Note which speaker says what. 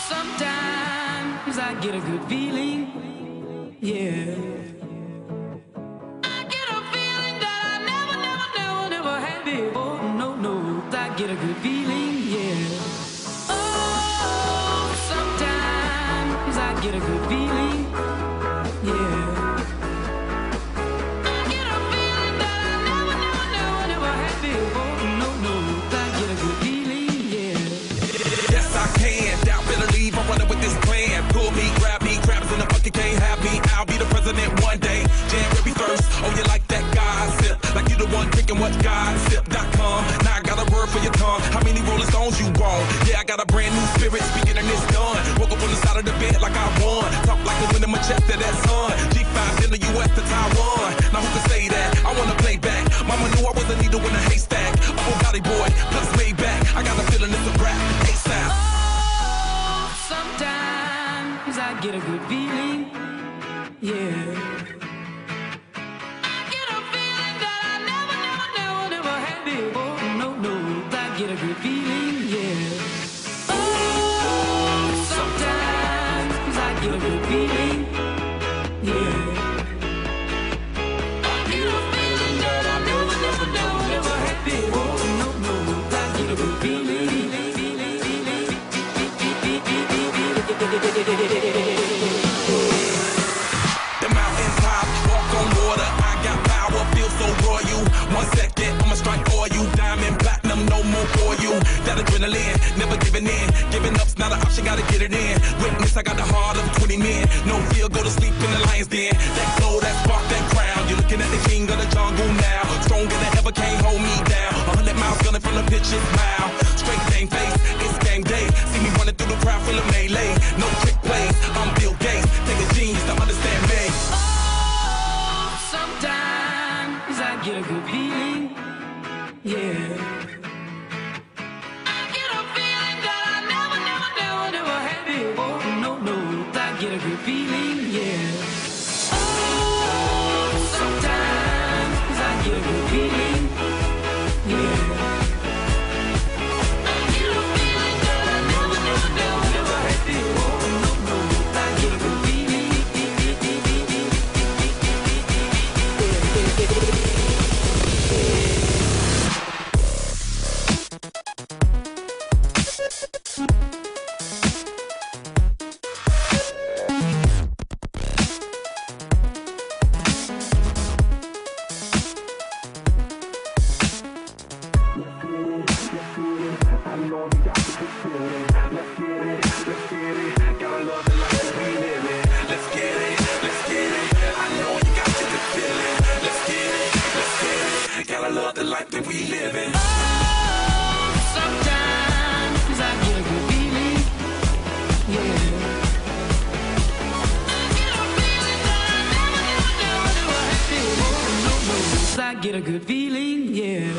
Speaker 1: Sometimes I get a good feeling, yeah. I get a feeling that I never had before. No, I get a good feeling, yeah. Oh, sometimes I get a good feeling, yeah. I get a feeling that I never had before. No, I get a good feeling, yeah.
Speaker 2: Yes, I can. Doubt, better leave. I'm running with this plan. Pull me, grab me, crabs in the bucket can't have me. I'll be the president one day. January 1st. Oh, you like that gossip? Like you the one drinking what gossip.com. Now I got a word for your tongue. How many Rolling Stones you want? Yeah, I got a brand new spirit speaking and it's done. Woke up on the side of the bed like I won. Talk like a winner, my chest to that sun. G5 in the US to Taiwan. Now who can say that? I wanna play back. Mama knew I was a needle in a haystack. Oh, Gotti boy, plus Maybach. I got a feeling it's a rap. ASAP.
Speaker 1: Oh, sometimes I get a good feeling, yeah. I get a feeling that I never had before. No, I get a good feeling, yeah. Oh, sometimes I get a good feeling, yeah. I get a feeling that I never had before. No, I get a good feeling.
Speaker 2: The mountains high, walk on water. I got power, feel so royal. 1 second, I'ma strike for you. Diamond, platinum, no more for you. That adrenaline, never giving in. Giving up's not an option, gotta get it in. Witness, I got the heart of 20 men. No fear, go to sleep in the lion's den. That glow, that spark, that crown. You're looking at the king of the jungle now. Stronger than ever, can't hold me down. 100 miles gunning from the pitcher's mile. Straight game face, it's game day. See me running through the crowd full of melee. No trick plays, I'm Bill Gates. Take a genius to understand me.
Speaker 1: Oh, sometimes I get a good feeling, yeah. I get a feeling that I never had before. No, I get a good feeling, yeah. Oh, sometimes I get a good feeling, yeah. I get a feeling that I never had before. No, I get a good feeling. Get a good feeling, yeah.